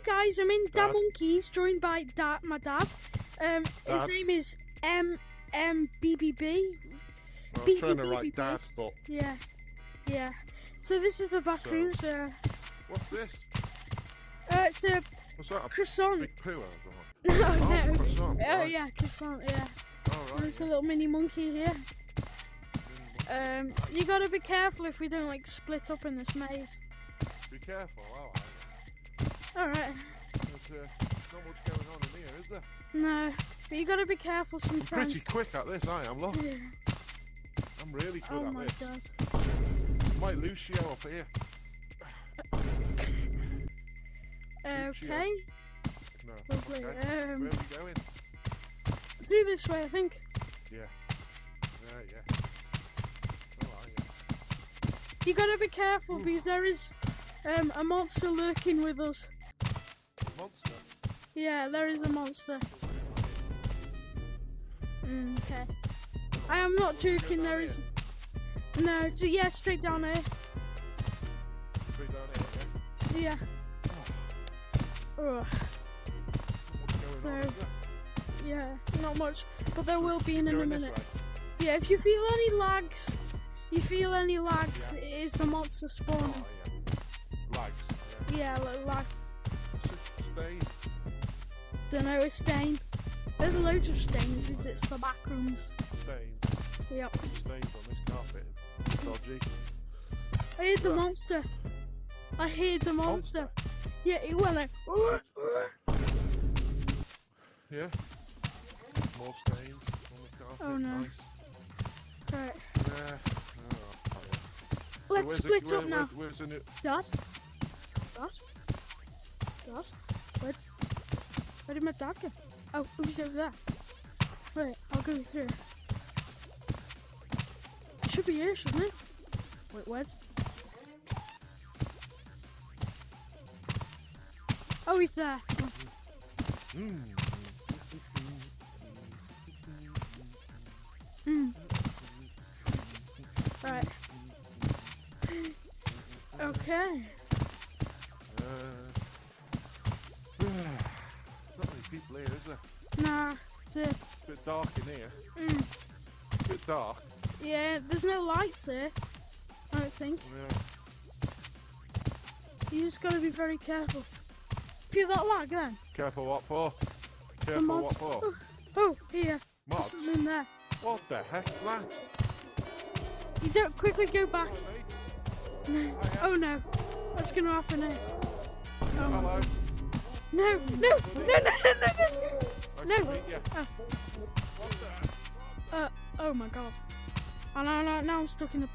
guys, I'm in Da Dad. Monkeys, joined by my dad. His name is MBBB. Well, I'm trying to write Dad, but Yeah. So this is the back room. what's this? It's a What's that? A croissant. big poo or something? No. Croissant. Oh right. yeah, croissant. Yeah. All right. There's a little mini monkey here. You gotta be careful if we don't like split up in this maze. Be careful. All right. There's not much going on in here, is there? No, but you gotta be careful I'm sometimes. pretty quick at this, I am. Look, Yeah. I'm really good Oh at my this. god. Might lose you up here. Okay. No. Lovely. Okay. Where are we going? Through this way, I think. Yeah. Yeah. Oh, yeah. You gotta be careful because there is a monster lurking with us. Monster. Yeah, there is a monster. Okay. I am not joking. There is. No. Yeah, straight down here. Straight down here, Yeah. Ugh. What's going on, is there? Yeah, not much, but there will be in a Going this minute. way? Yeah, if you feel any lags, it is the monster spawning. Oh, yeah. Lags. Yeah, lag. Stay. Don't know, it's stain. There's loads of stains, because it's the back rooms. Stains. Yep. Stains on this carpet. Dodgy. I heard the monster. I heard the monster. Yeah, it went like. Yeah. More stains on the carpet. Oh, no. Nice. Right. Yeah. Oh, yeah. Let's split up now. Where's the new... Dad? Where did my dad go? Oh, he's over there. Right, I'll go through. It should be here, shouldn't it? Wait, where's... Oh, he's there. Right. Okay. Not many people here, is there? Nah, it's It's a bit dark in here. A bit dark. yeah, there's no lights here. I don't think. Yeah. You just gotta be very careful. Feel that lag then? Careful what for? The Careful what mods. for? Oh, here. Mods? There's something in there. What the heck's that? You don't quickly go back. Hello, mate. No. Oh no. What's gonna happen here? Oh my Hello. god. No. Nice to No. meet you. Oh my god. Oh no, now I'm stuck in the